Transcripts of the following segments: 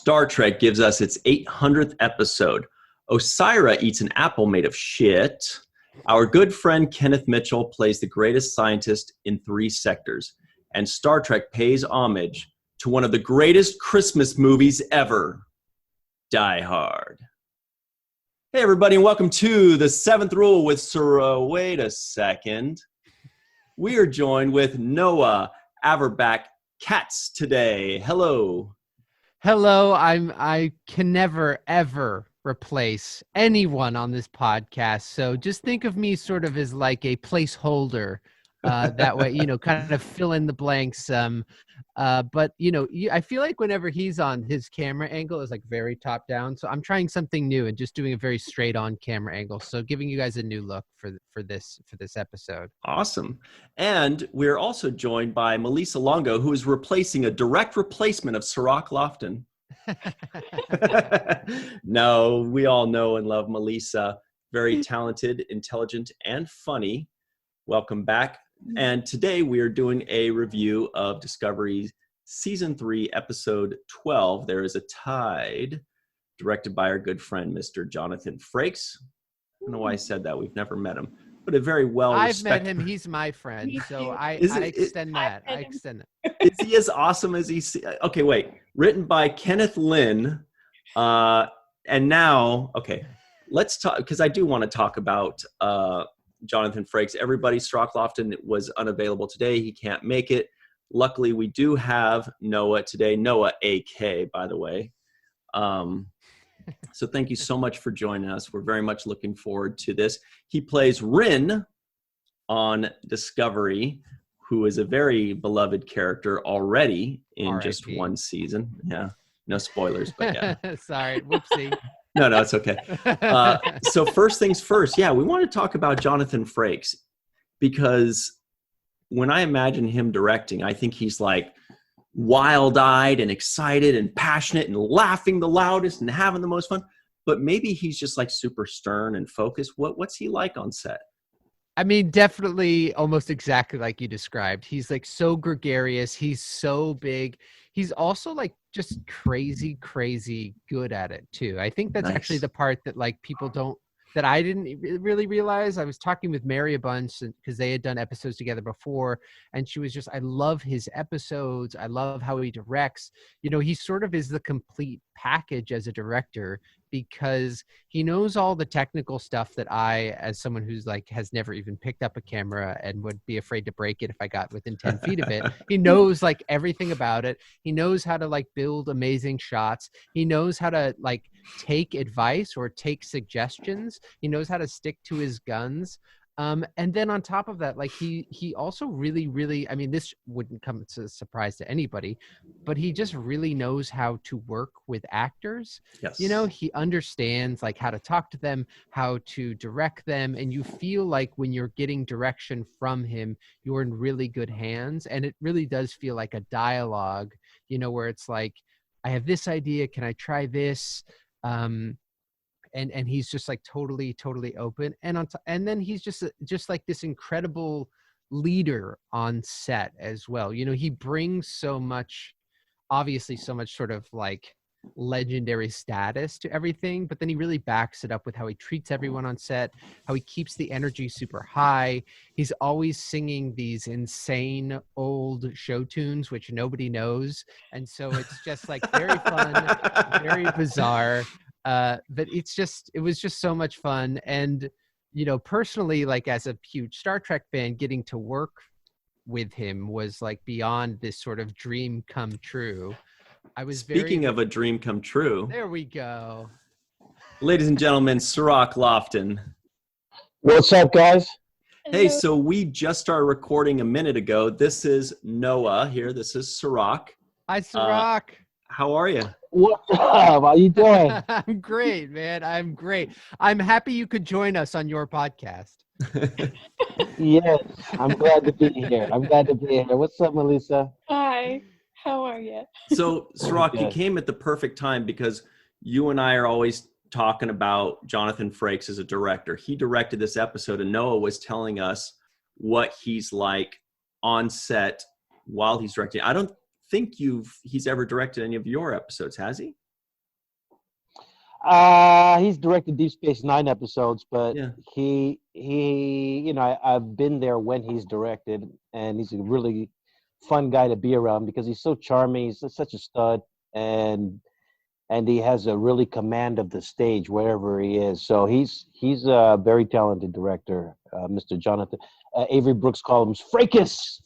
Star Trek gives us its 800th episode. Osira eats an apple made of shit. Our good friend Kenneth Mitchell plays the greatest scientist in 3 sectors. And Star Trek pays homage to one of the greatest Christmas movies ever, Die Hard. Hey, everybody, and welcome to The Seventh Rule with Cirroc. Wait a second. We are joined with Noah Averbach-Katz today. Hello. Hello. I can never, ever replace anyone on this podcast. So just think of me sort of as like a placeholder. That way, kind of fill in the blanks. But I feel like whenever he's on, his camera angle is like very top down. So I'm trying something new and just doing a very straight on camera angle. So giving you guys a new look for this episode. Awesome. And we're also joined by Melissa Longo, who is replacing a direct replacement of Cirroc Lofton. No, we all know and love Melissa. Very talented, intelligent, and funny. Welcome back. And today we are doing a review of Discovery Season 3, Episode 12, There is a Tide, directed by our good friend, Mr. Jonathan Frakes. I don't know why I said that. We've never met him, but a very I've met him. He's my friend, so I extend that. I extend it. Is he as awesome as he... Okay, wait. Written by Kenneth Lynn. And now, okay, let's talk, because I do want to talk about... Jonathan Frakes. Everybody, Cirroc Lofton was unavailable today. He can't make it. Luckily, we do have Noah today. Noah, AK, by the way. So thank you so much for joining us. We're very much looking forward to this. He plays Rin on Discovery, who is a very beloved character already in just one season. Yeah, no spoilers, but yeah. Sorry, whoopsie. No, it's okay. So first things first, we want to talk about Jonathan Frakes, because when I imagine him directing, I think he's like wild-eyed and excited and passionate and laughing the loudest and having the most fun. But maybe he's just like super stern and focused. What's he like on set? I mean, definitely almost exactly like you described. He's like so gregarious. He's so big. He's also like just crazy good at it too. I think that's actually the part that like people don't, that I didn't really realize. I was talking with Mary a bunch because they had done episodes together before, and she was just, I love his episodes. I love how he directs. He sort of is the complete package as a director, because he knows all the technical stuff that I, as someone who's like has never even picked up a camera and would be afraid to break it if I got within 10 feet of it. He knows like everything about it. He knows how to like build amazing shots. He knows how to like take advice or take suggestions. He knows how to stick to his guns. And then on top of that, like he also really, I mean, this wouldn't come as a surprise to anybody, but he just really knows how to work with actors. Yes. He understands like how to talk to them, how to direct them. And you feel like when you're getting direction from him, you're in really good hands. And it really does feel like a dialogue, where it's like, I have this idea. Can I try this? And he's just like totally open, and then he's just like this incredible leader on set as well. He brings so much sort of like legendary status to everything, but then he really backs it up with how he treats everyone on set, how he keeps the energy super high. He's always singing these insane old show tunes which nobody knows, and so it's just like very fun, very bizarre. But it was just so much fun. And, personally, like as a huge Star Trek fan, getting to work with him was like beyond this sort of dream come true. Speaking of a dream come true. There we go. Ladies and gentlemen, Cirroc Lofton. What's up, guys? Hey, so we just started recording a minute ago. This is Noah here. This is Cirroc. Hi, Cirroc. How are you? What's up? How you doing? I'm great, man. I'm great. I'm happy you could join us on your podcast. Yes, I'm glad to be here. What's up, Malissa? Hi. How are you? So, Cirroc, you came at the perfect time, because you and I are always talking about Jonathan Frakes as a director. He directed this episode, and Noah was telling us what he's like on set while he's directing. I don't think he's ever directed any of your episodes, has he? He's directed Deep Space Nine episodes, but Yeah. he, I've been there when he's directed, and he's a really fun guy to be around because he's so charming. He's such a stud, and he has a really command of the stage wherever he is. So he's a very talented director, Mr. Jonathan. Avery Brooks calls him Fracas.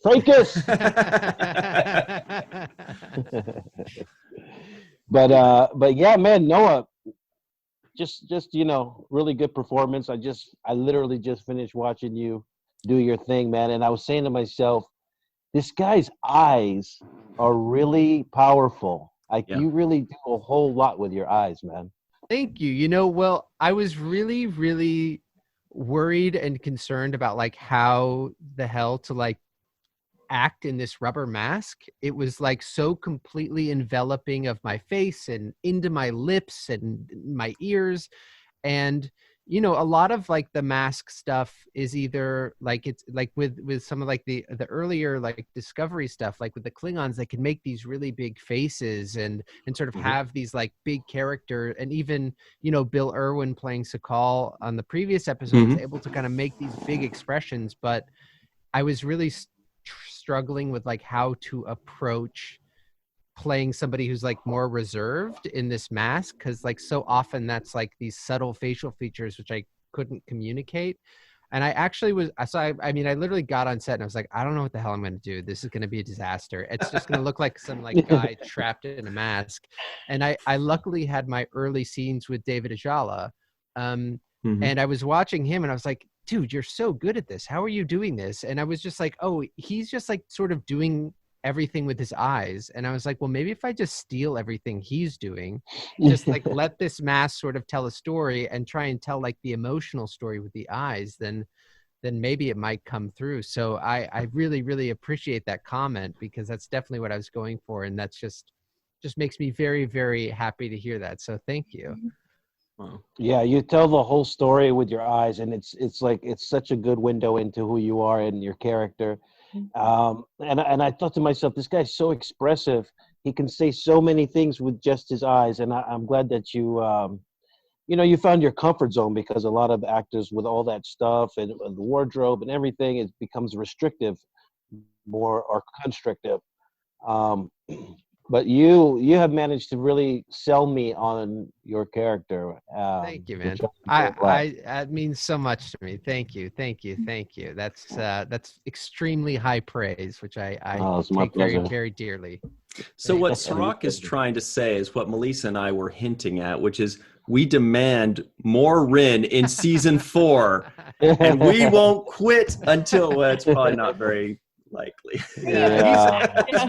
But yeah, man, Noah, just really good performance. I literally just finished watching you do your thing, man, and I was saying to myself, this guy's eyes are really powerful. Like, you really do a whole lot with your eyes, man. Thank you. Well, I was really, really worried and concerned about like how the hell to like act in this rubber mask. It was like so completely enveloping of my face and into my lips and my ears. And a lot of like the mask stuff is either like, it's like with some of like the earlier like Discovery stuff, like with the Klingons, they can make these really big faces and sort of have these like big character. And even Bill Irwin playing Segal on the previous episode was able to kind of make these big expressions. But I was really struggling with like how to approach playing somebody who's like more reserved in this mask, because like so often that's like these subtle facial features which I couldn't communicate. And I actually was, so I mean, I literally got on set and I was like, I don't know what the hell I'm going to do. This is going to be a disaster. It's just going to look like some like guy trapped in a mask. And I luckily had my early scenes with David Ajala. And I was watching him and I was like, dude, you're so good at this. How are you doing this? And I was just like, oh, he's just like sort of doing everything with his eyes. And I was like, well, maybe if I just steal everything he's doing, just like let this mask sort of tell a story and try and tell like the emotional story with the eyes, then maybe it might come through. So I really, really appreciate that comment, because that's definitely what I was going for. And that's just makes me very, very happy to hear that. So thank you. Wow. Yeah, you tell the whole story with your eyes, and it's like it's such a good window into who you are and your character. And I thought to myself, this guy's so expressive. He can say so many things with just his eyes. And I'm glad that you found your comfort zone, because a lot of actors with all that stuff and the wardrobe and everything, it becomes restrictive more or constrictive. But you have managed to really sell me on your character. Thank you, man. That means so much to me. Thank you. That's extremely high praise, which I take very, very dearly. So what Cirroc is trying to say is what Malissa and I were hinting at, which is we demand more Rin in season 4, and we won't quit until, well, it's probably not very likely. He's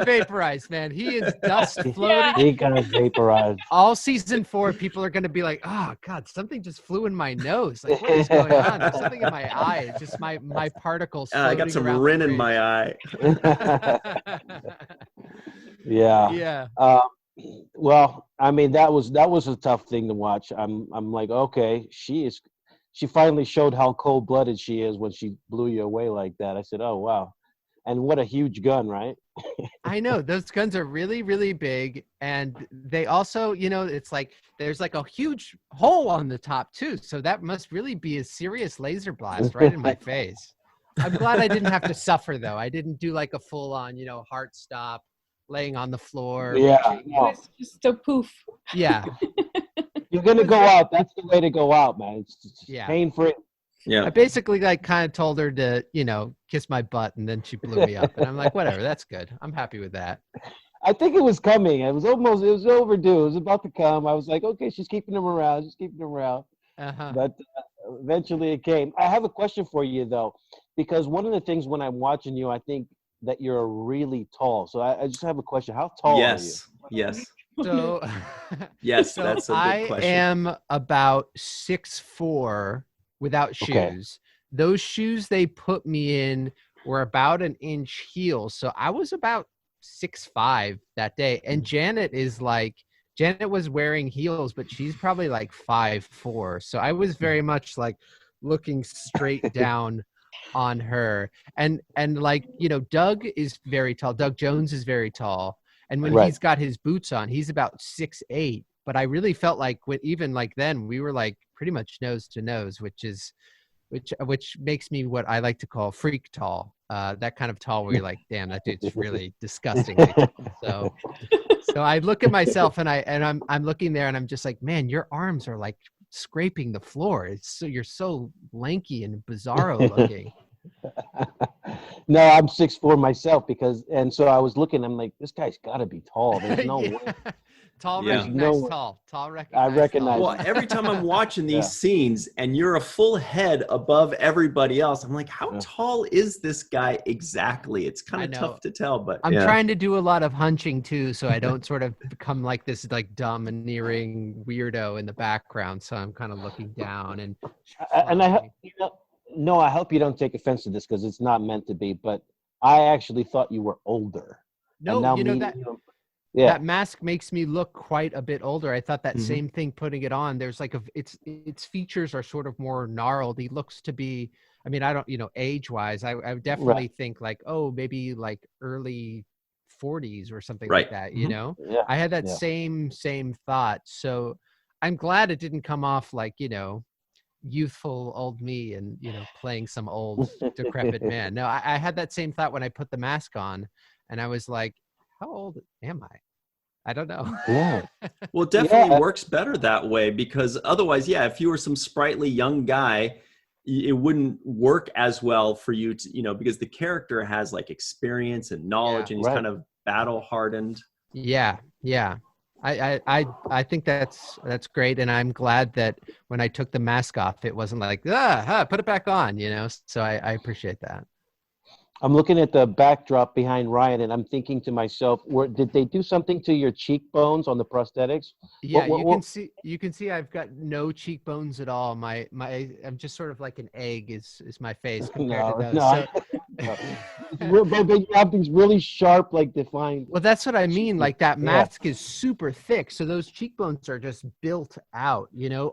vaporized, man. He is dust floating. He got vaporized. All season 4, people are going to be like, oh God, something just flew in my nose. Like, what is going on? There's something in my eye. It's just my particles. I got some Rin in my eye. Yeah. Well, I mean, that was a tough thing to watch. I'm like, okay, she finally showed how cold-blooded she is when she blew you away like that. I said, oh wow. And what a huge gun, right? I know, those guns are really, really big. And they also, it's like there's like a huge hole on the top too. So that must really be a serious laser blast right in my face. I'm glad I didn't have to suffer though. I didn't do like a full on, heart stop, laying on the floor. Yeah. It was just a poof. Yeah. You're going to go out. That's the way to go out, man. It's pain-free. Yeah. I basically like kind of told her to, kiss my butt, and then she blew me up. And I'm like, whatever, that's good. I'm happy with that. I think it was coming. It was overdue. It was about to come. I was like, okay, she's keeping him around. Uh-huh. But eventually it came. I have a question for you, though, because one of the things when I'm watching you, I think that you're really tall. So I just have a question. How tall are you? Yes. So, yes, that's a good question. I am about 6'4", without shoes. Okay. Those shoes they put me in were about an inch heel. So I was about 6'5" that day. And Janet was wearing heels, but she's probably like 5'4". So I was very much like looking straight down on her. And like, Doug is very tall. Doug Jones is very tall. And when he's got his boots on, he's about 6'8". But I really felt like even like then we were like pretty much nose to nose, which makes me what I like to call freak tall. That kind of tall where you're like, damn, that dude's really disgustingly tall. So I look at myself and I'm looking there and I'm just like, man, your arms are like scraping the floor. You're so lanky and bizarro looking. No, I'm 6'4" myself and so I was looking, I'm like, this guy's gotta be tall. There's no way. Tall, Yeah. recognize tall. Tall, recognize I recognize. tall. Well, every time I'm watching these scenes and you're a full head above everybody else, I'm like, how tall is this guy exactly? It's kind of tough to tell, but I'm trying to do a lot of hunching too, so I don't sort of become like this like domineering weirdo in the background. So I'm kind of looking down and I hope you don't take offense to this because it's not meant to be, but I actually thought you were older. No, that mask makes me look quite a bit older. I thought that same thing putting it on. There's like its features are sort of more gnarled. He looks to be, I mean, I don't, age wise, I would definitely think like, oh, maybe like early 40s or something like that, Yeah. I had that same thought. So I'm glad it didn't come off like, youthful old me and, playing some old decrepit man. No, I had that same thought when I put the mask on and I was like, how old am I? I don't know. Yeah. Well, it definitely works better that way because otherwise, if you were some sprightly young guy, it wouldn't work as well for you to, because the character has like experience and knowledge and he's kind of battle hardened. Yeah. I think that's great. And I'm glad that when I took the mask off, it wasn't like, put it back on, so I appreciate that. I'm looking at the backdrop behind Ryan, and I'm thinking to myself, did they do something to your cheekbones on the prosthetics? Yeah, you can see I've got no cheekbones at all. My I'm just sort of like an egg is my face compared to those. But you have these really sharp, like defined. Well, that's what I mean. Like that mask is super thick, so those cheekbones are just built out.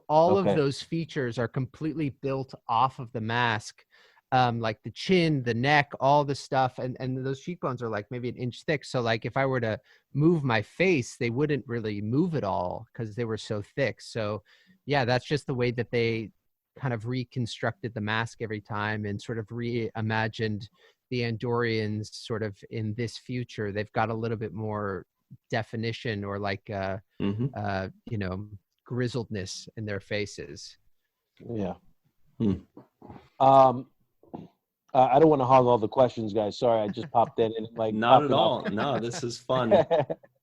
All of those features are completely built off of the mask. Like the chin, the neck, all the stuff. And those cheekbones are like maybe an inch thick. So like if I were to move my face, they wouldn't really move at all because they were so thick. So yeah, that's just the way that they kind of reconstructed the mask every time and sort of reimagined the Andorians sort of in this future. They've got a little bit more definition or like, grizzledness in their faces. Yeah. I don't want to hog all the questions, guys. Sorry, I just popped in and like. Not at all. No, this is fun.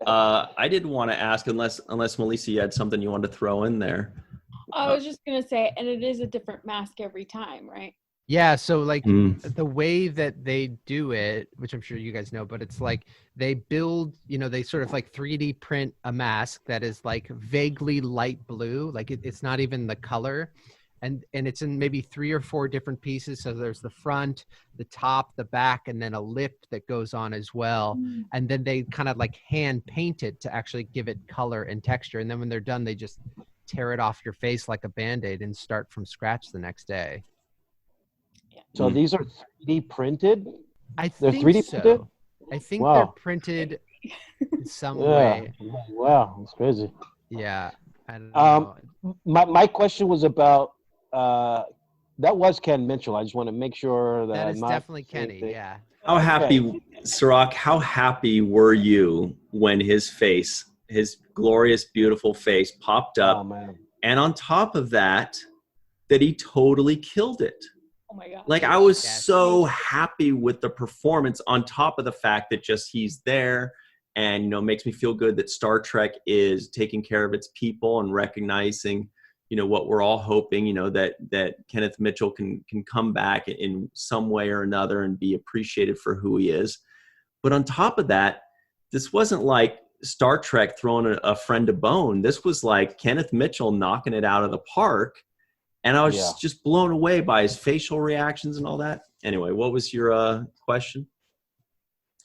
I did want to ask, unless Malissa, you had something you wanted to throw in there. I was just gonna say, and it is a different mask every time, right? Yeah. So like the way that they do it, which I'm sure you guys know, but it's like they build, they sort of like 3D print a mask that is like vaguely light blue, like it's not even the color. And it's in maybe 3 or 4 different pieces. So there's the front, the top, the back, and then a lip that goes on as well. And then they kind of like hand paint it to actually give it color and texture. And then when they're done, they just tear it off your face like a Band-Aid and start from scratch the next day. So these are 3D printed? They're 3D printed? I think they're printed in some way. Wow, that's crazy. Yeah. I don't know. My question was about that was Ken Mitchell. I just want to make sure that is definitely Kenny. Yeah. How happy, Cirroc, how happy were you when his glorious, beautiful face popped up? Oh, man. And on top of that he totally killed it. Oh my God. Like I was so happy with the performance on top of the fact that just he's there and, makes me feel good that Star Trek is taking care of its people and recognizing, what we're all hoping, that Kenneth Mitchell can come back in some way or another and be appreciated for who he is. But on top of that, this wasn't like Star Trek throwing a friend a bone. This was like Kenneth Mitchell knocking it out of the park. And I was just blown away by his facial reactions and all that. Anyway, what was your question?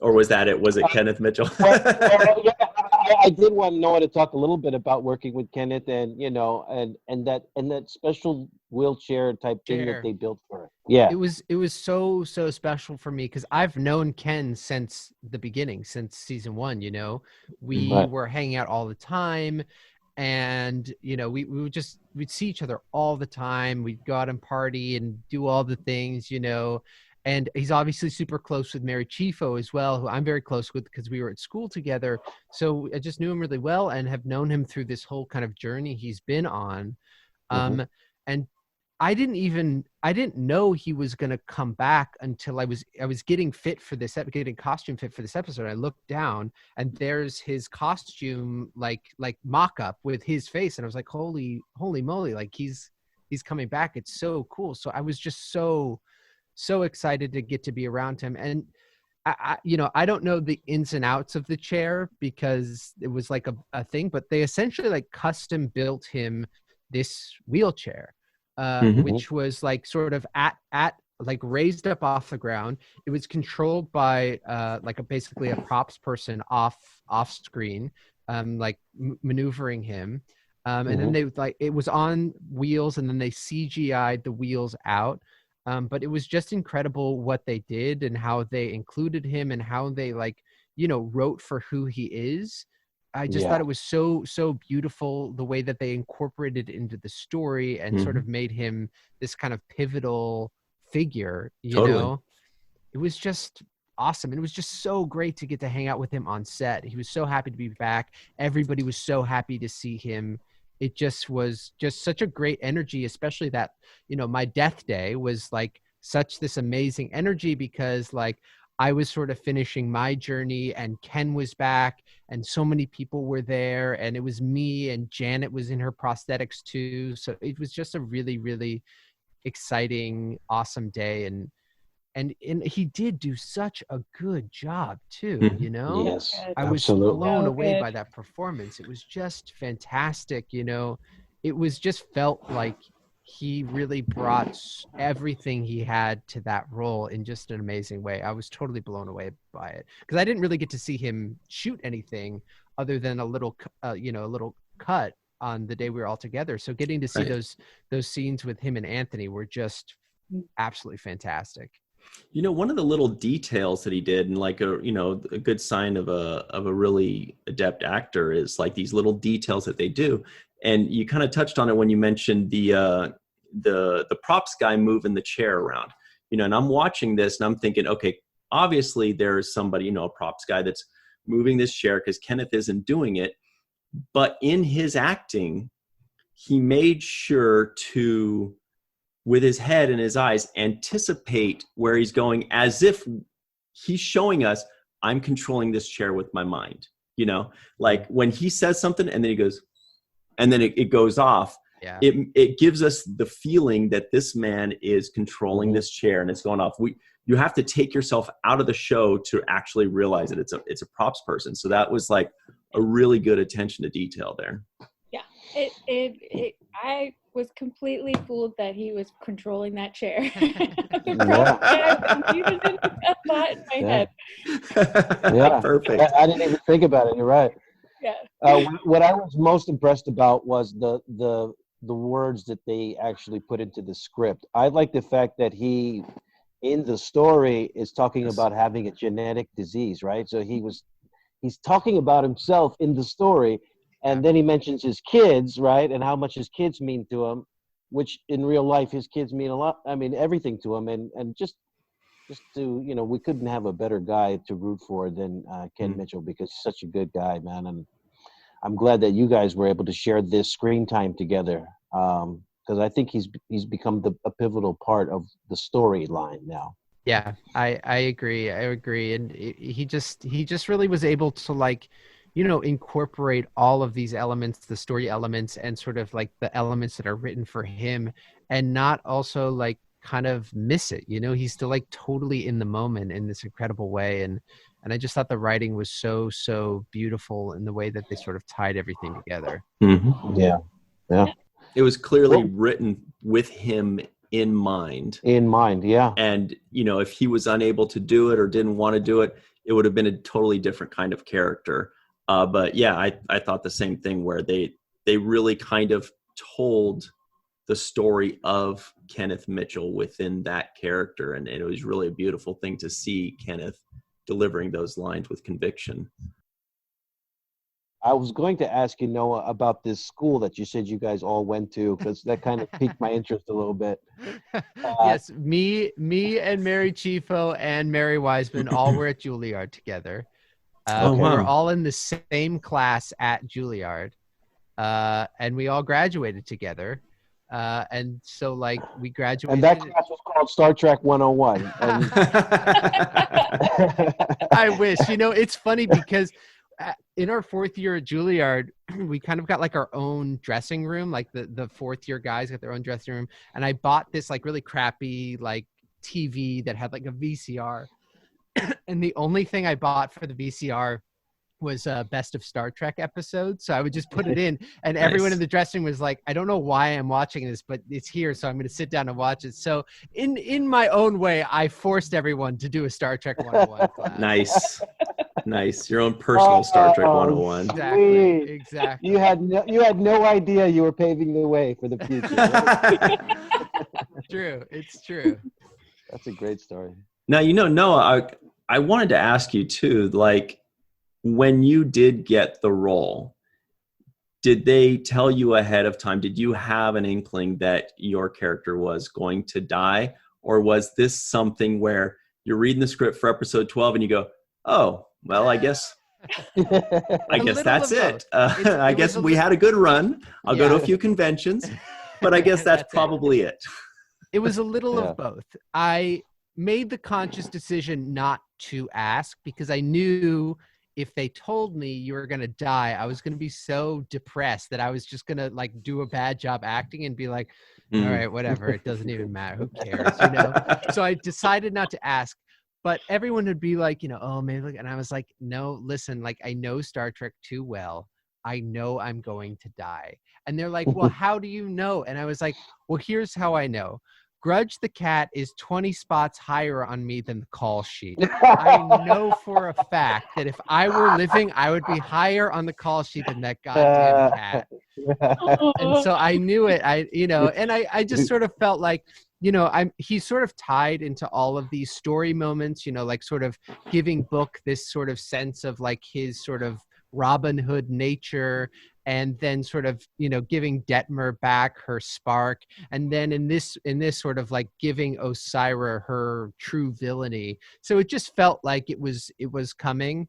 Or was that it? Was it Kenneth Mitchell? I did want Noah to talk a little bit about working with Kenneth and and that special wheelchair type thing that they built for it. Yeah, it was so special for me because I've known Ken since the beginning, since season 1. We were hanging out all the time, and we'd see each other all the time. We'd go out and party and do all the things, and he's obviously super close with Mary Chifo as well, who I'm very close with because we were at school together. So I just knew him really well and have known him through this whole kind of journey he's been on. And I didn't know he was going to come back until I was getting costume fit for this episode. I looked down and there's his costume, like mock-up with his face. And I was like, holy moly, like he's coming back. It's so cool. So I was just so excited to get to be around him. And I don't know the ins and outs of the chair because it was like a thing, but they essentially like custom built him this wheelchair. Which was like sort of at like raised up off the ground. It was controlled by basically a props person off screen, maneuvering him. And then it was on wheels, and then they CGI'd the wheels out. But it was just incredible what they did and how they included him and how they wrote for who he is. I just thought it was so beautiful the way that they incorporated it into the story and sort of made him this kind of pivotal figure, you know? It was just awesome. And it was just so great to get to hang out with him on set. He was so happy to be back. Everybody was so happy to see him. It just was just such a great energy, especially that, my death day was like such this amazing energy because I was sort of finishing my journey and Ken was back and so many people were there and it was me and Janet was in her prosthetics too. So it was just a really, really exciting, awesome day. And he did do such a good job too, Yes, I was blown away by that performance. It was just fantastic. It was just felt like he really brought everything he had to that role in just an amazing way. I was totally blown away by it because I didn't really get to see him shoot anything other than a little cut on the day we were all together. So getting to see those scenes with him and Anthony were just absolutely fantastic. One of the little details that he did, and a good sign of a really adept actor is like these little details that they do. And you kind of touched on it when you mentioned the props guy moving the chair around, and I'm watching this and I'm thinking, okay, obviously there's somebody, a props guy that's moving this chair because Kenneth isn't doing it. But in his acting, he made sure to, with his head and his eyes, anticipate where he's going as if he's showing us, I'm controlling this chair with my mind, like when he says something and then he goes, and then it goes off. Yeah. It gives us the feeling that this man is controlling this chair and it's going off. You have to take yourself out of the show to actually realize that it's a props person. So that was like a really good attention to detail there. Yeah. I was completely fooled that he was controlling that chair. He was in that thought in my head. Yeah. Perfect. I didn't even think about it. You're right. Yeah. What I was most impressed about was the words that they actually put into the script. I like the fact that he, in the story, is talking about having a genetic disease, right? So he's talking about himself in the story, and then he mentions his kids, right, and how much his kids mean to him, which in real life his kids mean a lot. I mean, everything to him, and just to, we couldn't have a better guy to root for than Ken Mitchell, because he's such a good guy, man. And I'm glad that you guys were able to share this screen time together, because I think he's become a pivotal part of the storyline now. Yeah, I agree. And he just really was able to incorporate all of these elements, the story elements, and sort of like the elements that are written for him, and not also kind of miss it. He's still totally in the moment in this incredible way. And I just thought the writing was so beautiful in the way that they sort of tied everything together. Mm-hmm. Yeah. It was clearly written with him in mind. Yeah. And, if he was unable to do it or didn't want to do it, it would have been a totally different kind of character. But yeah, I thought the same thing where they really kind of told the story of Kenneth Mitchell within that character. And it was really a beautiful thing to see Kenneth delivering those lines with conviction. I was going to ask you, Noah, about this school that you said you guys all went to, because that kind of piqued my interest a little bit. Yes, me and Mary Chifo and Mary Weissman all were at Juilliard together. Oh, We were wow. all in the same class at Juilliard, and we all graduated together. And so, like, we graduated. And that class was called Star Trek 101. And I wish. It's funny because in our fourth year at Juilliard, we kind of got like our own dressing room. Like the fourth year guys got their own dressing room. And I bought this like really crappy like TV that had like a VCR. And the only thing I bought for the VCR was best of Star Trek episodes. So I would just put it in, and everyone in the dressing room was like, I don't know why I'm watching this, but it's here, so I'm going to sit down and watch it. So in my own way, I forced everyone to do a Star Trek 101 class. Nice. Your own personal Star Trek 101. Exactly. You had no idea you were paving the way for the future. It's true. That's a great story. Now, Noah, I wanted to ask you too, like, when you did get the role, did they tell you ahead of time? Did you have an inkling that your character was going to die? Or was this something where you're reading the script for episode 12 and you go, oh, well, I guess that's it. I guess we had a good run. I'll go to a few conventions, but I guess that's probably it. It was a little of both. I made the conscious decision not to ask because I knew if they told me you were going to die, I was going to be so depressed that I was just going to like do a bad job acting and be like, all right, whatever. It doesn't even matter. Who cares? So I decided not to ask, but everyone would be like, oh, maybe. And I was like, no, listen, like I know Star Trek too well. I know I'm going to die. And they're like, well, how do you know? And I was like, well, here's how I know. Grudge the Cat is 20 spots higher on me than the call sheet. I know for a fact that if I were living, I would be higher on the call sheet than that goddamn cat. And so I knew it. And I just sort of felt like, he's sort of tied into all of these story moments, like sort of giving Book this sort of sense of like his sort of Robin Hood nature, and then sort of giving Detmer back her spark, and then in this sort of like giving Osira her true villainy. So it just felt like it was coming,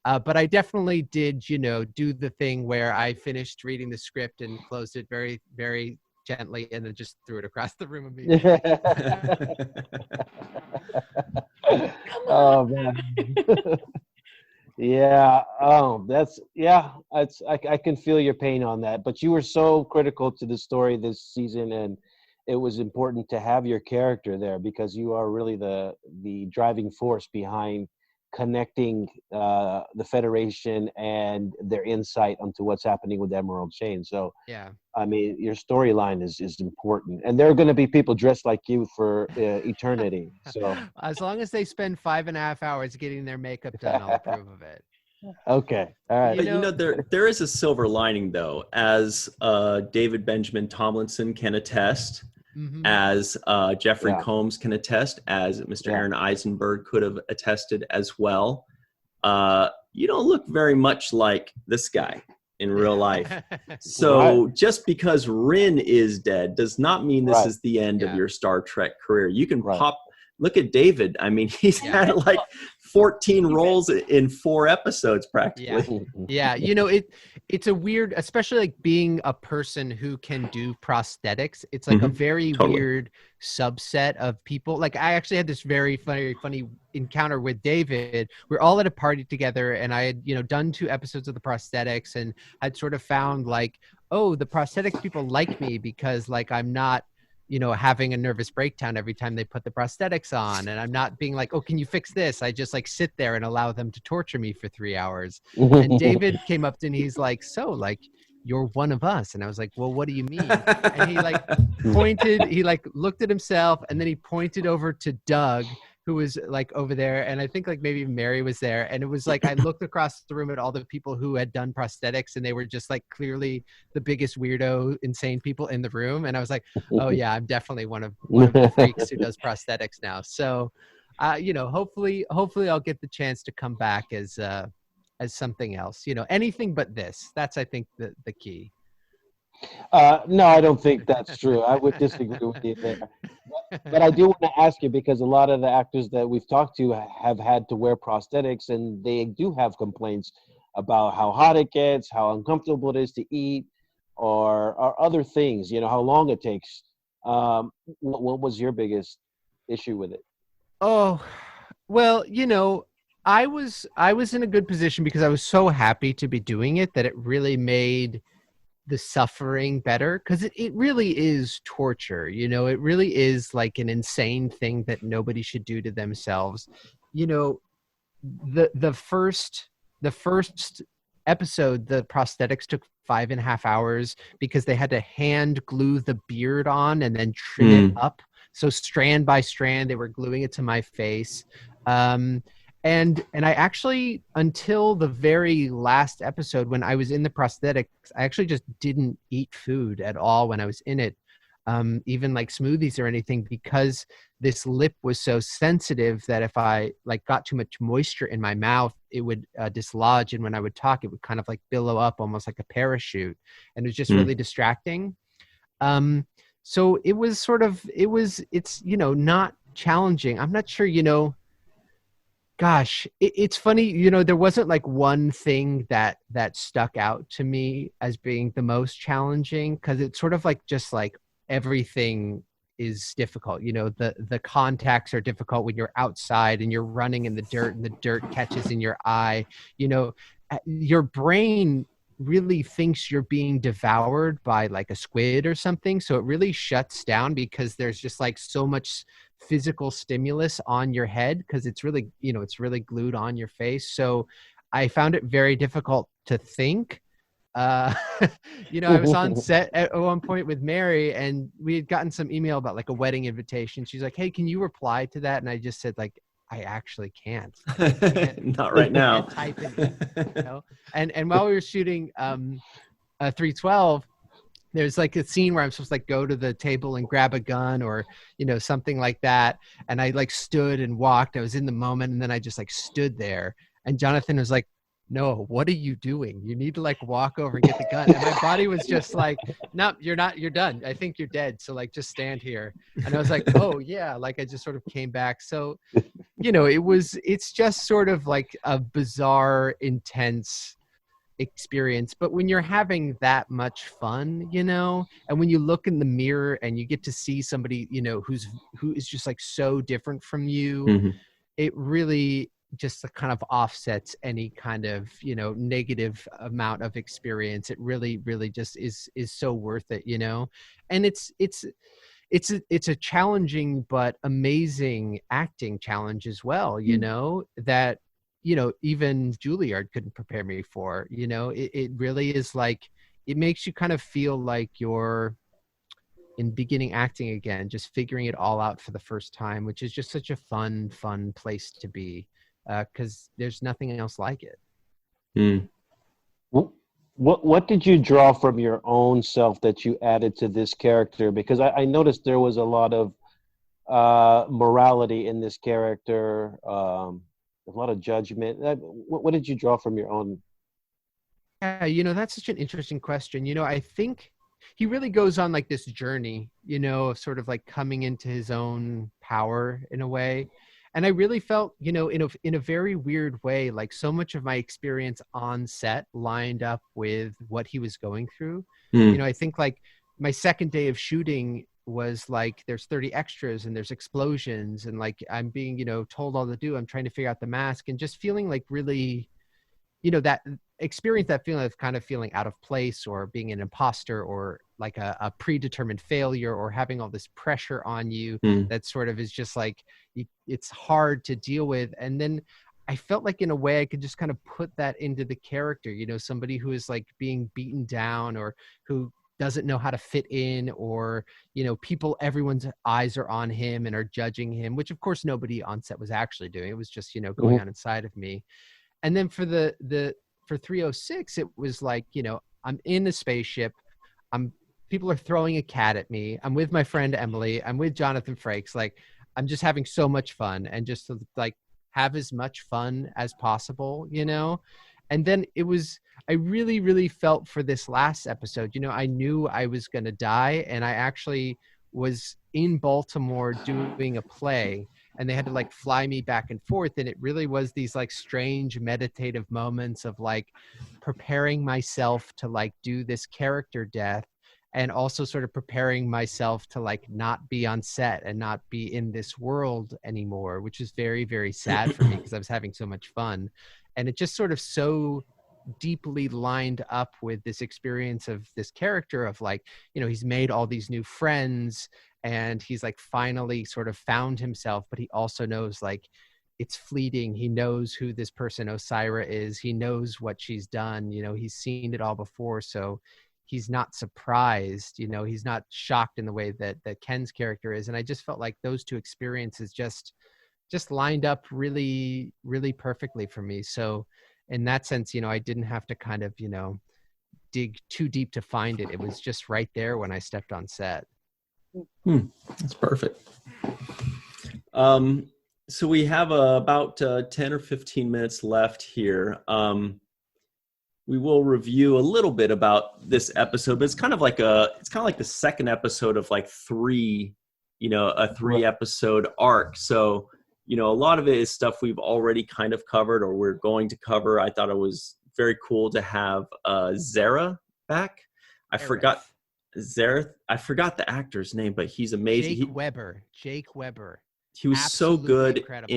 but I definitely did do the thing where I finished reading the script and closed it very, very gently and then just threw it across the room immediately. Oh man. Yeah. Oh, I can feel your pain on that. But you were so critical to the story this season, and it was important to have your character there because you are really the driving force behind connecting the Federation and their insight onto what's happening with Emerald Chain. So yeah, I mean, your storyline is important, and there are going to be people dressed like you for eternity. So as long as they spend 5.5 hours getting their makeup done, I'll approve of it. Okay, all right. But there is a silver lining though, as David Benjamin Tomlinson can attest, as Jeffrey Combs can attest, as Mr. Aaron Eisenberg could have attested as well. You don't look very much like this guy in real life. So just because Rin is dead does not mean this is the end of your Star Trek career. You can look at David. I mean, he's had like 14 roles in 4 episodes practically. Yeah. It's a weird, especially like being a person who can do prosthetics. It's like a very weird subset of people. Like I actually had this very funny encounter with David. We're all at a party together, and I had, done 2 episodes of the prosthetics, and I'd sort of found like, oh, the prosthetics people like me because like I'm not having a nervous breakdown every time they put the prosthetics on. And I'm not being like, oh, can you fix this? I just like sit there and allow them to torture me for 3 hours. And David came up to me and he's like, so like, you're one of us. And I was like, well, what do you mean? And he like pointed, he like looked at himself, and then he pointed over to Doug, who was like over there. And I think like maybe Mary was there. And it was like, I looked across the room at all the people who had done prosthetics, and they were just like clearly the biggest weirdo, insane people in the room. And I was like, oh yeah, I'm definitely one of the freaks who does prosthetics now. So, hopefully I'll get the chance to come back as as something else, anything but this. That's, I think, the key. No, I don't think that's true. I would disagree with you there. But I do want to ask you, because a lot of the actors that we've talked to have had to wear prosthetics, and they do have complaints about how hot it gets, how uncomfortable it is to eat, or other things, how long it takes. What was your biggest issue with it? Oh, well, I was in a good position because I was so happy to be doing it that it really made the suffering better, because it really is torture. It really is like an insane thing that nobody should do to themselves. The first episode, the prosthetics took 5.5 hours because they had to hand glue the beard on and then trim it up. So strand by strand, they were gluing it to my face. And I actually, until the very last episode, when I was in the prosthetics, I actually just didn't eat food at all when I was in it, even like smoothies or anything, because this lip was so sensitive that if I got too much moisture in my mouth, it would dislodge. And when I would talk, it would kind of billow up almost like a parachute. And it was just really distracting. So it was it's not challenging. I'm not sure, gosh, it's funny, there wasn't one thing that stuck out to me as being the most challenging, because it's sort of just everything is difficult. The contacts are difficult when you're outside and you're running in the dirt and the dirt catches in your eye. Your brain really thinks you're being devoured by a squid or something. So it really shuts down because there's just so much physical stimulus on your head, because it's really, it's really glued on your face. So I found it very difficult to think. I was on set at one point with Mary, and we had gotten some email about a wedding invitation. She's like, "Hey, can you reply to that?" And I just said I actually can't. Not right now. Type it, And while we were shooting 312, there's a scene where I'm supposed to go to the table and grab a gun or, something like that. And I stood and walked. I was in the moment, and then I just stood there. And Jonathan was like, "No, what are you doing? You need to walk over and get the gun." And my body was just "No, you're not, you're done. I think you're dead. So just stand here." And I was like, "Oh yeah." I just sort of came back. So, it's just sort of a bizarre, intense experience. But when you're having that much fun, and when you look in the mirror and you get to see somebody, who is just so different from you, it really just kind of offsets any kind of negative amount of experience. It really just is so worth it, and it's a challenging but amazing acting challenge as well, that even Juilliard couldn't prepare me for. It really is it makes you kind of feel like you're in beginning acting again, just figuring it all out for the first time, which is just such a fun place to be. Because there's nothing else like it. What did you draw from your own self that you added to this character? Because I noticed there was a lot of morality in this character, a lot of judgment. What did you draw from your own? Yeah, that's such an interesting question. I think he really goes on this journey, of sort of coming into his own power in a way. And I really felt, in a very weird way, so much of my experience on set lined up with what he was going through. I think my second day of shooting was there's 30 extras and there's explosions and I'm being, told all to do. I'm trying to figure out the mask and just feeling really, that experience, that feeling of kind of feeling out of place or being an imposter or a predetermined failure or having all this pressure on you that sort of is just it's hard to deal with. And then I felt in a way I could just kind of put that into the character, somebody who is being beaten down or who doesn't know how to fit in or, everyone's eyes are on him and are judging him, which of course nobody on set was actually doing. It was just, going on inside of me. And then for for 306, it was I'm in the spaceship. People are throwing a cat at me. I'm with my friend Emily. I'm with Jonathan Frakes. I'm just having so much fun and just to have as much fun as possible, And then I really, really felt for this last episode. I knew I was going to die, and I actually was in Baltimore doing a play, and they had to like fly me back and forth. And it really was these like strange meditative moments of like preparing myself to like do this character death, and also sort of preparing myself to like not be on set and not be in this world anymore, which is very, very sad for me because I was having so much fun. And it just sort of so deeply lined up with this experience of this character of like, he's made all these new friends, and he's like finally sort of found himself, but he also knows like it's fleeting. He knows who this person Osyra is. He knows what she's done. He's seen it all before. So he's not surprised, he's not shocked in the way that Ken's character is. And I just felt like those two experiences just lined up really, really perfectly for me. So in that sense, I didn't have to kind of, dig too deep to find it. It was just right there when I stepped on set. That's perfect. So we have about 10 or 15 minutes left here. We will review a little bit about this episode, but it's kind of like the second episode of like three, a 3-episode arc. So, a lot of it is stuff we've already kind of covered or we're going to cover. I thought it was very cool to have Zara back. I forgot the actor's name, but he's amazing. Jake Weber. He was Absolutely so good incredible.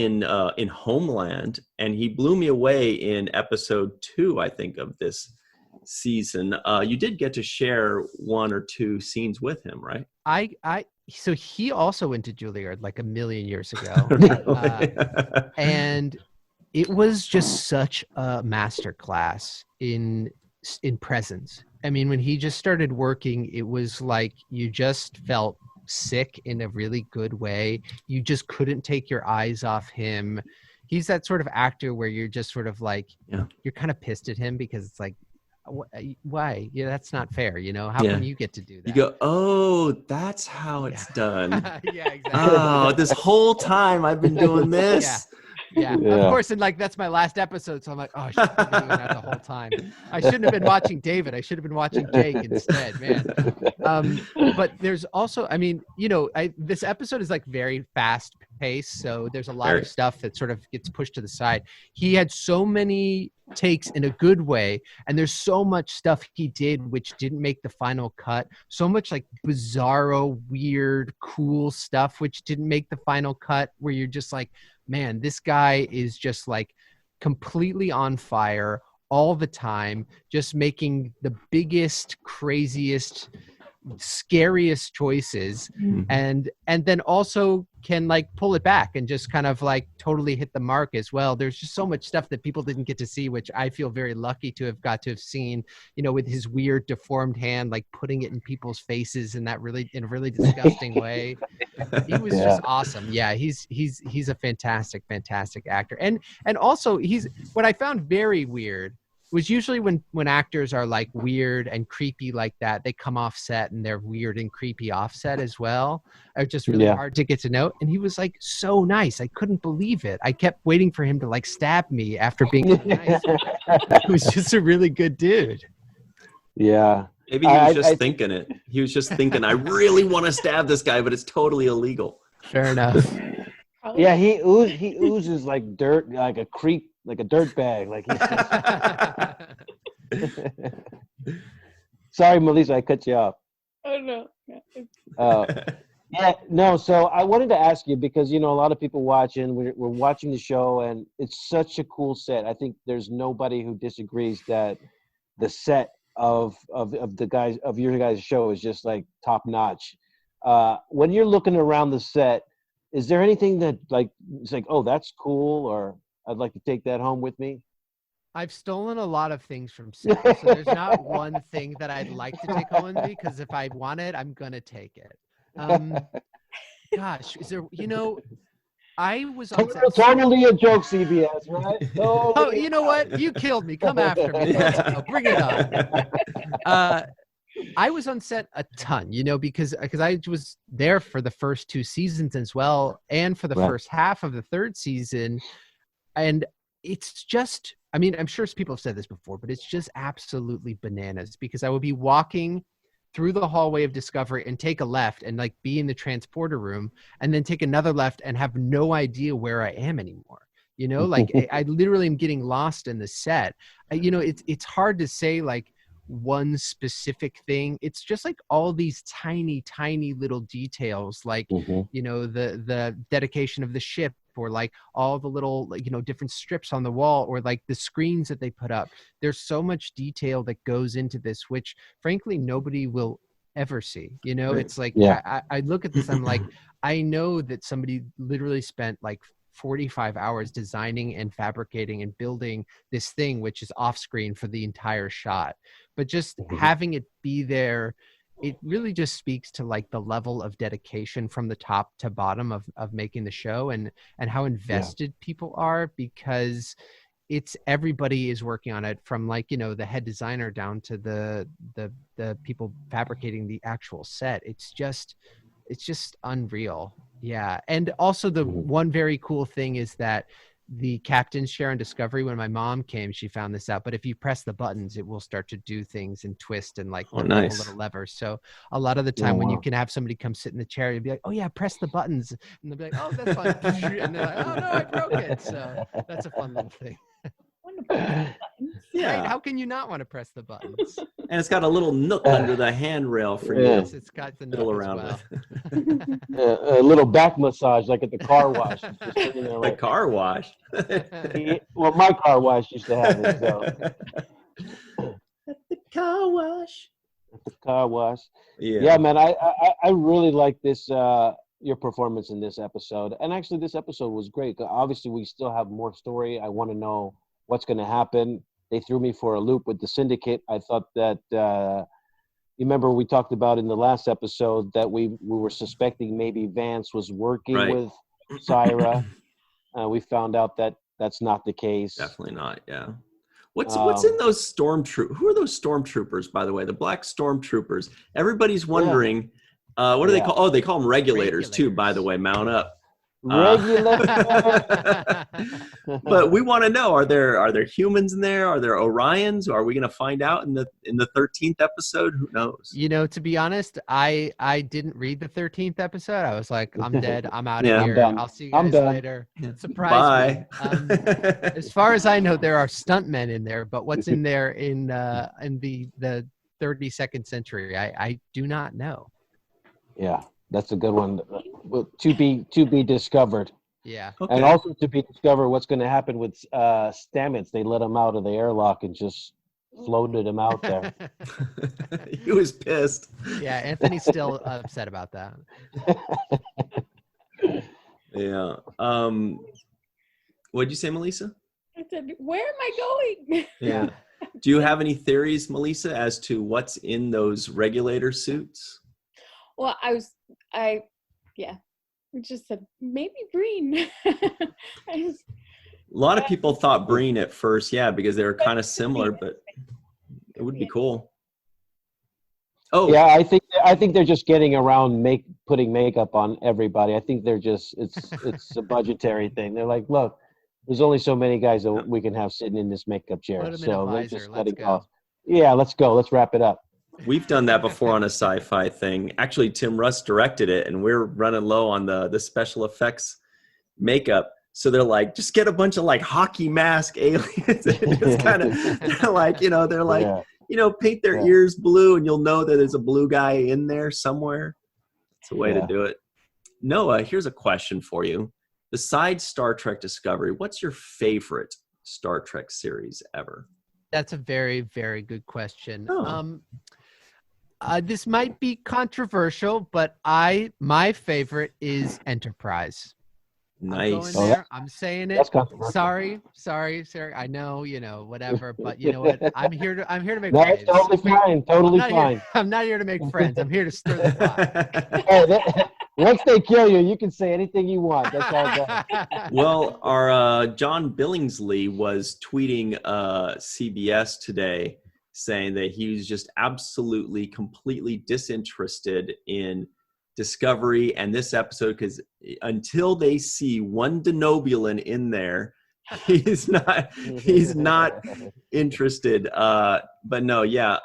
in Homeland, and he blew me away in episode 2, I think, of this season. You did get to share 1 or 2 scenes with him, right? So he also went to Juilliard like a million years ago. And it was just such a masterclass in presence. I mean, when he just started working, it was like you just felt sick in a really good way. You just couldn't take your eyes off him. He's that sort of actor where you're just sort of like, you're kind of pissed at him because it's like, why? Yeah, that's not fair. How can you get to do that? You go, oh, that's how it's done. Yeah, exactly. Oh, this whole time I've been doing this. Yeah, of course. And like, that's my last episode. So I'm like, oh, I should have been doing that the whole time. I shouldn't have been watching David. I should have been watching Jake instead, man. But there's also, I mean, this episode is like very fast paced. So there's a lot of stuff that sort of gets pushed to the side. He had so many takes in a good way, and there's so much stuff he did which didn't make the final cut, so much like bizarro, weird, cool stuff which didn't make the final cut, where you're just like, man, this guy is just like completely on fire all the time, just making the biggest, craziest, scariest choices, and then also can like pull it back and just kind of like totally hit the mark as well. There's just so much stuff that people didn't get to see, which I feel very lucky to have seen, with his weird deformed hand, like putting it in people's faces in a really disgusting way. He was just awesome. Yeah, he's a fantastic actor. And also what I found very weird was usually when actors are like weird and creepy like that, they come off set and they're weird and creepy off set as well. Are just really hard to get to know. And he was like so nice. I couldn't believe it. I kept waiting for him to like stab me after being so nice. He was just a really good dude. Yeah. Maybe he was just thinking it. He was just thinking, I really want to stab this guy, but it's totally illegal. Fair enough. Yeah, he oozes like dirt, like a creep, like a dirt bag. Like Sorry, Malissa, I cut you off. Oh no. Yeah, no. So I wanted to ask you because a lot of people watching. We're watching the show, and it's such a cool set. I think there's nobody who disagrees that the set of the guys of your guys' show is just like top notch. When you're looking around the set, is there anything that like it's like, oh, that's cool, or I'd like to take that home with me? I've stolen a lot of things from set, so there's not one thing that I'd like to take home with me, because if I want it, I'm gonna take it. Gosh, is there? I was on set. Totally a joke, CBS, right? Totally. Oh, you know what? You killed me. Come after me. Let's go. Bring it on. I was on set a ton, because I was there for the first 2 seasons as well, and for the first half of the 3rd season. And it's just, I mean, I'm sure people have said this before, but it's just absolutely bananas, because I would be walking through the hallway of Discovery and take a left and like be in the transporter room, and then take another left and have no idea where I am anymore. You know, like I literally am getting lost in the set. You know, it's hard to say like one specific thing. It's just like all these tiny little details, like you know, the dedication of the ship, or like all the little, like, you know, different strips on the wall, or like the screens that they put up. There's so much detail that goes into this, which frankly nobody will ever see. You know, it's like I look at this, I'm like, I know that somebody literally spent like 45 hours designing and fabricating and building this thing, which is off screen for the entire shot. But just having it be there, it really just speaks to like the level of dedication from the top to bottom of making the show, and how invested people are, because it's everybody is working on it, from like, you know, the head designer down to the people fabricating the actual set. It's just unreal. Yeah. And also the one very cool thing is that the captain's share on Discovery, when my mom came, she found this out, but if you press the buttons, it will start to do things and twist and like little levers. So a lot of the time when you can have somebody come sit in the chair, you'll be like, oh yeah, press the buttons. And they'll be like, oh, that's fun. And they're like, oh no, I broke it. So that's a fun little thing. Yeah. Right? How can you not want to press the buttons? And it's got a little nook under the handrail for you. Yes, it's got the fiddle nook around as well. with. A little back massage, like at the car wash. Just sitting there, The like, car wash. well, my car wash used to have it. So. At the car wash. At the car wash. Yeah. Yeah, man. I really like this. Your performance in this episode, and actually, this episode was great. Obviously, we still have more story. I want to know what's going to happen. They threw me for a loop with the Syndicate. I thought that, you remember we talked about in the last episode that we were suspecting maybe Vance was working with Syra. We found out that that's not the case. Definitely not, yeah. What's in those stormtroopers? Who are those stormtroopers, by the way? The black stormtroopers. Everybody's wondering, what do they call? Oh, they call them regulators too, by the way, mount up. But we want to know, are there humans in there? Are there Orions? Are we going to find out in the 13th episode? Who knows? You know, to be honest, I didn't read the 13th episode. I was like, I'm dead. I'm out of here. I'll see you guys later. Surprise me. As far as I know, there are stuntmen in there, but what's in there in the 32nd century, I do not know. Yeah. That's a good one. To be discovered. Yeah. Okay. And also to be discovered what's going to happen with Stamets. They let him out of the airlock and just floated him out there. He was pissed. Yeah, Anthony's still upset about that. Yeah. What'd you say, Malissa? I said, where am I going? Yeah. Do you have any theories, Malissa, as to what's in those regulator suits? Well, I just said maybe Breen. A lot of people thought Breen at first, because they were kind of similar, but it would be cool. Oh, yeah, I think they're just getting around putting makeup on everybody. I think they're just it's a budgetary thing. They're like, look, there's only so many guys that we can have sitting in this makeup chair, so they're just cutting off. Yeah, let's go. Let's wrap it up. We've done that before on a sci-fi thing. Actually, Tim Russ directed it, and we're running low on the special effects makeup. So they're like, just get a bunch of like hockey mask aliens. It's kind of paint their ears blue, and you'll know that there's a blue guy in there somewhere. It's a way to do it. Noah, here's a question for you. Besides Star Trek Discovery, what's your favorite Star Trek series ever? That's a very, very good question. This might be controversial, but my favorite is Enterprise. Nice. I'm saying it. Sorry. I know, whatever, but you know what? I'm here to make friends. Totally fine. I'm not here to make friends. I'm here to stir the pot. Once they kill you, you can say anything you want. That's all that. Well, our John Billingsley was tweeting CBS today saying that he was just absolutely, completely disinterested in Discovery and this episode, because until they see one Denobulan in there, He's not interested. But no, yeah,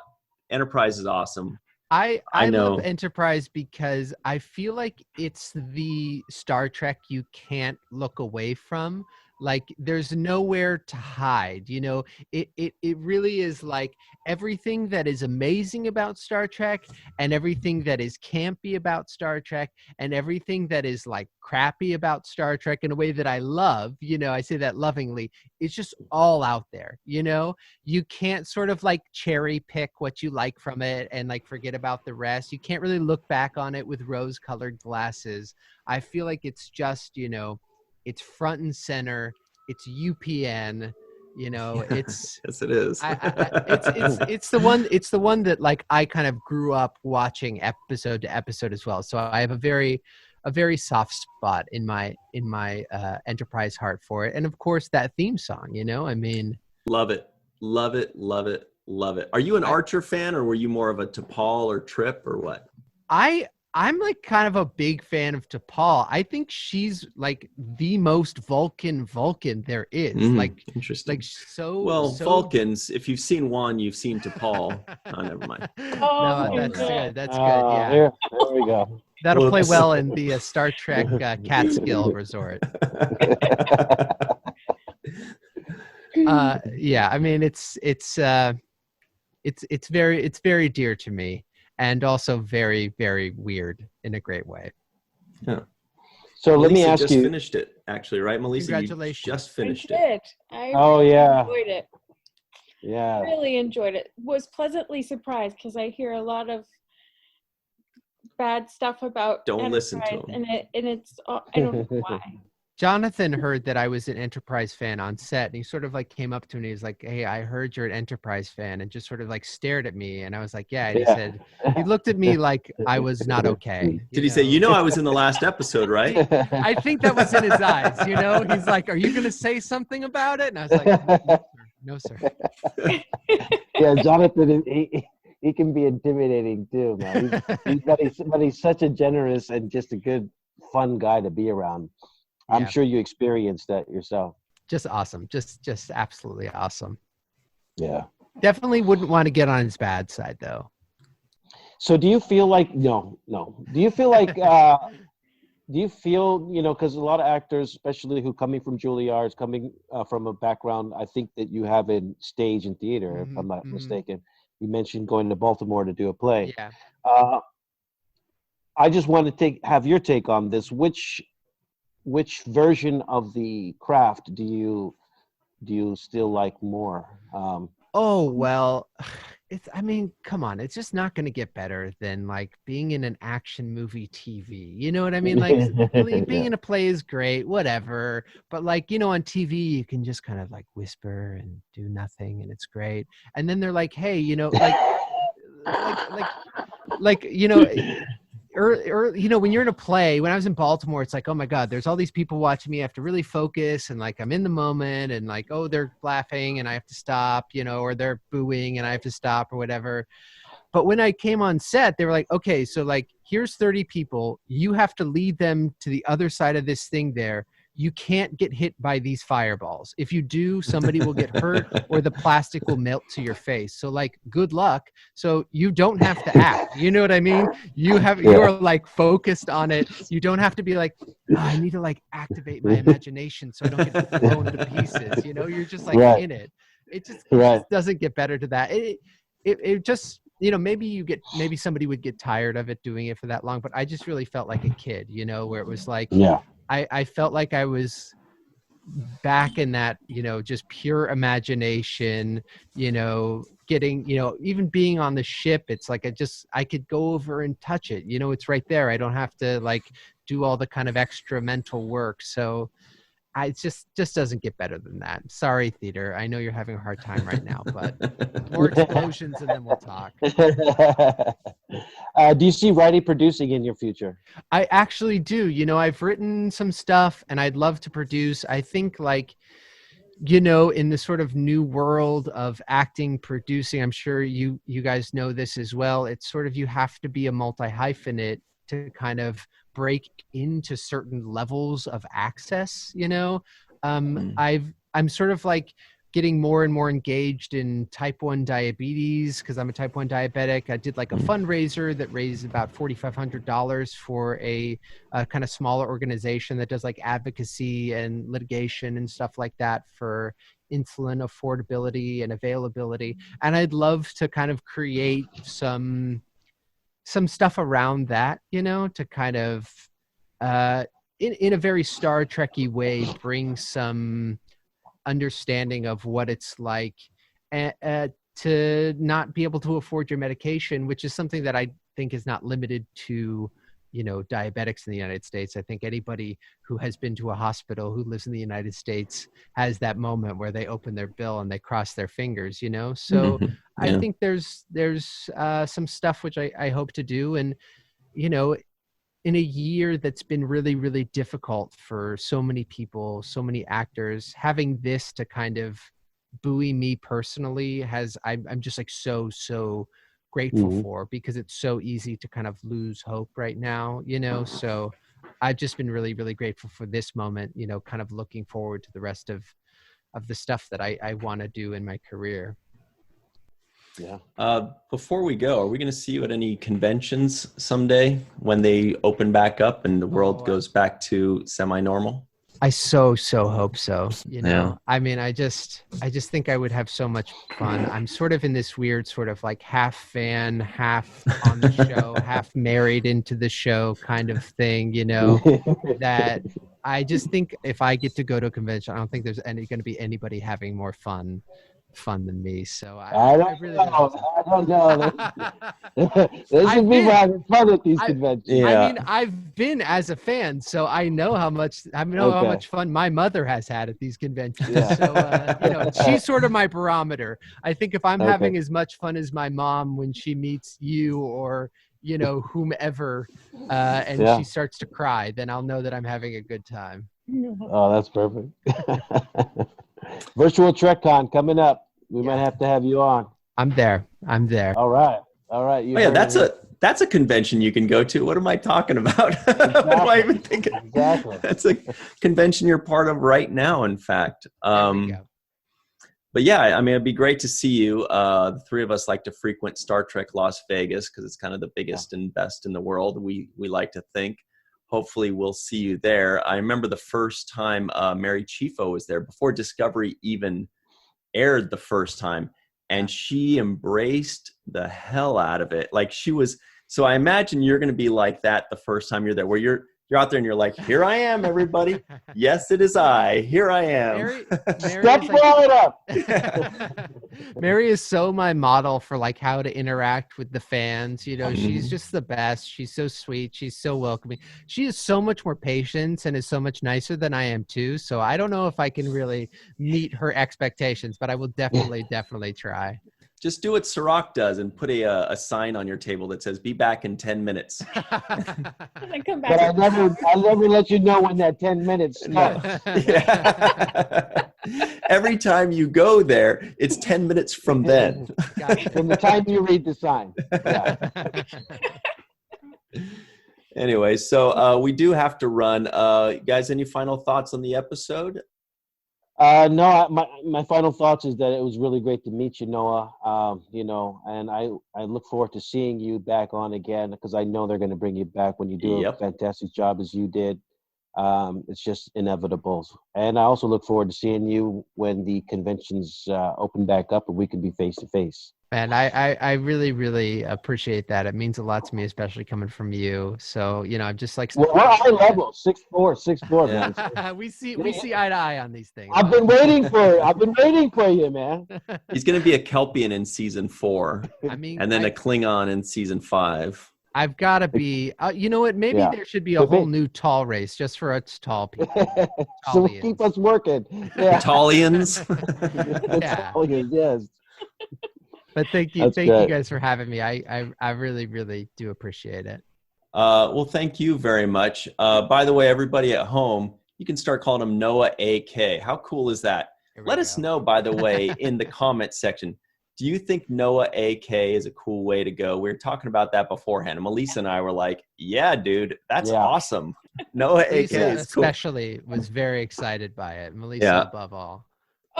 Enterprise is awesome. I know. love Enterprise because I feel like it's the Star Trek you can't look away from. Like there's nowhere to hide, you know. It really is like everything that is amazing about Star Trek and everything that is campy about Star Trek and everything that is like crappy about Star Trek in a way that I love, you know, I say that lovingly, it's just all out there, you know. You can't sort of like cherry pick what you like from it and like forget about the rest. You can't really look back on it with rose-colored glasses. I feel like it's just, you know, it's front and center. It's UPN. You know, it's yes, it is. it's the one. It's the one that like I kind of grew up watching episode to episode as well. So I have a very soft spot in my Enterprise heart for it. And of course, that theme song. You know, I mean, love it. Are you an Archer fan, or were you more of a T'Pol or Trip, or what? I'm like kind of a big fan of T'Pol. I think she's like the most Vulcan there is. Like interesting. Like so Vulcans. If you've seen one, you've seen T'Pol. Oh, never mind. No, that's good. That's good. Yeah. There we go. That'll play well in the Star Trek Catskill Resort. Yeah, I mean it's very dear to me. And also very, very weird in a great way. Yeah. So let me ask you. You. Just finished it, actually, right, Malissa? Congratulations. You just finished it. I yeah. enjoyed it. Yeah. Really enjoyed it. Was pleasantly surprised because I hear a lot of bad stuff about. Don't listen to them. And it's I don't know why. Jonathan heard that I was an Enterprise fan on set, and he sort of like came up to me. He's like, "Hey, I heard you're an Enterprise fan," and just sort of like stared at me. And I was like, "Yeah." And he said, he looked at me like I was not okay. Did he say, "You know, I was in the last episode, right?" I think that was in his eyes. You know, he's like, "Are you going to say something about it?" And I was like, "No, sir." Yeah, Jonathan, he can be intimidating too, man. But he's such a generous and just a good, fun guy to be around. I'm sure you experienced that yourself. Just awesome. Just absolutely awesome. Yeah. Definitely wouldn't want to get on his bad side though. So do you feel like, no. Do you feel like, you know, because a lot of actors, especially who coming from Juilliard, coming from a background, I think that you have in stage and theater, if I'm not mistaken. You mentioned going to Baltimore to do a play. Yeah. I just want to have your take on this. Which version of the craft do you still like more? Oh, well, I mean, come on. It's just not going to get better than like being in an action movie TV. You know what I mean? Like being in a play is great, whatever. But like, you know, on TV, you can just kind of like whisper and do nothing and it's great. And then they're like, hey, you know, like, you know, you know, when you're in a play, when I was in Baltimore, it's like, oh my God, there's all these people watching me. I have to really focus and like I'm in the moment and like, oh, they're laughing and I have to stop, you know, or they're booing and I have to stop or whatever. But when I came on set, they were like, okay, so like here's 30 people. You have to lead them to the other side of this thing there. You can't get hit by these fireballs. If you do, somebody will get hurt or the plastic will melt to your face. So like, good luck. So you don't have to act. You know what I mean? You're like focused on it. You don't have to be like, oh, I need to like activate my imagination so I don't get blown to pieces. You know, you're just like in it. It just doesn't get better to that. It just, you know, maybe somebody would get tired of it doing it for that long, but I just really felt like a kid, you know, where it was like, I felt like I was back in that, you know, just pure imagination, you know, getting, you know, even being on the ship, it's like I could go over and touch it, you know, it's right there. I don't have to like do all the kind of extra mental work. So it just doesn't get better than that. Sorry, theater. I know you're having a hard time right now, but more explosions and then we'll talk. Do you see writing, producing in your future? I actually do. You know, I've written some stuff and I'd love to produce. I think like, you know, in the sort of new world of acting, producing, I'm sure you guys know this as well. It's sort of, you have to be a multi-hyphenate to kind of break into certain levels of access, you know. I've I'm sort of like getting more and more engaged in type 1 diabetes because I'm a type 1 diabetic. I did like a fundraiser that raised about $4,500 for a kind of smaller organization that does like advocacy and litigation and stuff like that for insulin affordability and availability. And I'd love to kind of create some stuff around that, you know, to kind of in a very Star Trek-y way bring some understanding of what it's like to not be able to afford your medication, which is something that I think is not limited to, you know, diabetics in the United States. I think anybody who has been to a hospital who lives in the United States has that moment where they open their bill and they cross their fingers, you know? So I think there's some stuff which I hope to do. And, you know, in a year that's been really, really difficult for so many people, so many actors, having this to kind of buoy me personally I'm just like so grateful for, because it's so easy to kind of lose hope right now, you know? So I've just been really, really grateful for this moment, you know, kind of looking forward to the rest of the stuff that I want to do in my career. Yeah. Before we go, are we going to see you at any conventions someday when they open back up and the world goes back to semi-normal? I so hope so. You know, I mean, I just think I would have so much fun. I'm sort of in this weird sort of like half fan, half on the show, half married into the show kind of thing, you know, that I just think if I get to go to a convention, I don't think there's going to be anybody having more fun than me. So I don't know. There's some people having fun at these conventions. Yeah. I mean, I've been as a fan, so I know how much fun my mother has had at these conventions. Yeah. So you know, she's sort of my barometer. I think if I'm having as much fun as my mom when she meets you or, you know, whomever, and she starts to cry, then I'll know that I'm having a good time. Oh, that's perfect. Virtual TrekCon coming up. We might have to have you on. I'm there. All right. That's a convention you can go to. What am I talking about? Exactly. What am I even thinking? Exactly. That's a convention you're part of right now, in fact. But yeah, I mean, it'd be great to see you. The three of us like to frequent Star Trek Las Vegas because it's kind of the biggest and best in the world. We like to think. Hopefully we'll see you there. I remember the first time Mary Chieffo was there before Discovery even aired the first time, and she embraced the hell out of it. Like she was. So I imagine you're going to be like that the first time you're there, where you're out there and you're like, "Here I am, everybody. Yes, it is I. Here I am." Mary Step right up. Mary is so my model for like how to interact with the fans. You know, she's just the best. She's so sweet. She's so welcoming. She is so much more patient and is so much nicer than I am too. So I don't know if I can really meet her expectations, but I will definitely try. Just do what Cirroc does and put a sign on your table that says, "Be back in 10 minutes." And come back. But I'll never let you know when that 10 minutes starts. Every time you go there, it's 10 minutes from then. From the time you read the sign. Yeah. Anyway, so we do have to run. Guys, any final thoughts on the episode? No, my final thoughts is that it was really great to meet you, Noah. You know, and I look forward to seeing you back on again, because I know they're going to bring you back when you do a fantastic job as you did. It's just inevitable. And I also look forward to seeing you when the conventions open back up and we can be face to face. And I really, really appreciate that. It means a lot to me, especially coming from you. So, you know, I'm just like... Well, we're eye level, 6'4", man. we see eye to eye on these things. I've been waiting for you, man. He's going to be a Kelpian in season 4. I mean, and then a Klingon in season 5. I've got to be... you know what? Maybe there should be a whole new tall race just for us tall people. So keep us working. Yeah. Italians? Italians, yes. But thank you guys for having me. I really, really do appreciate it. Well, thank you very much. By the way, everybody at home, you can start calling him Noah AK. How cool is that? Let us know, by the way, in the comment section. Do you think Noah AK is a cool way to go? We were talking about that beforehand. And Malissa and I were like, yeah, dude, that's awesome. Noah AK is cool. Especially was very excited by it. Malissa above all.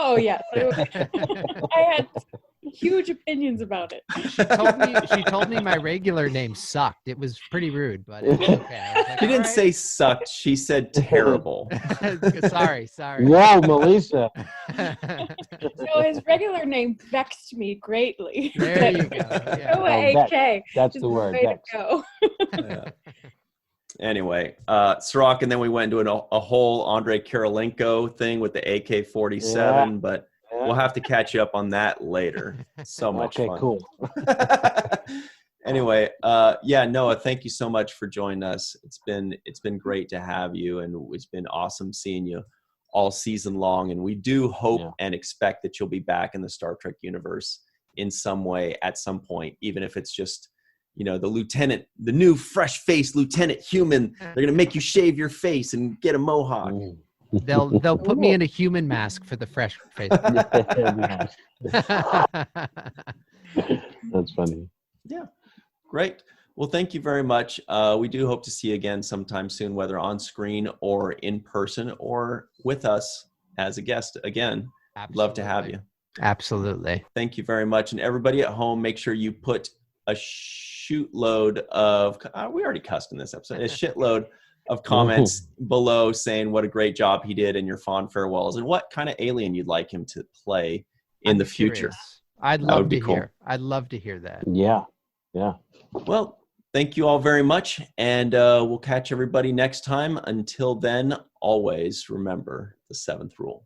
Oh yes, I had huge opinions about it. She told me my regular name sucked. It was pretty rude, but it was okay. I was like, She didn't "All say sucked. She said terrible. right." sorry. Whoa, Malissa. So his regular name vexed me greatly. There you go. Yeah. Go Oh, AK. That's is the word. way to Vex. go. Yeah. Anyway, Cirroc, and then we went into a whole Andrei Kirilenko thing with the AK-47, but we'll have to catch you up on that later. So much fun. Okay, cool. Anyway, Noah, thank you so much for joining us. It's been great to have you, and it's been awesome seeing you all season long. And we do hope and expect that you'll be back in the Star Trek universe in some way at some point, even if it's just, the new fresh-faced lieutenant human. They're gonna make you shave your face and get a mohawk. They'll put me in a human mask for the fresh face. That's funny. Yeah, great. Well, thank you very much. We do hope to see you again sometime soon, whether on screen or in person or with us as a guest again. Absolutely. Love to have you. Absolutely. Thank you very much. And everybody at home, make sure you put a shootload of, we already cussed in this episode, a shitload of comments below saying what a great job he did in your fond farewells and what kind of alien you'd like him to play in the future. I'd love to hear. I'd love to hear that. Yeah. Well, thank you all very much, and we'll catch everybody next time. Until then, always remember the 7th rule.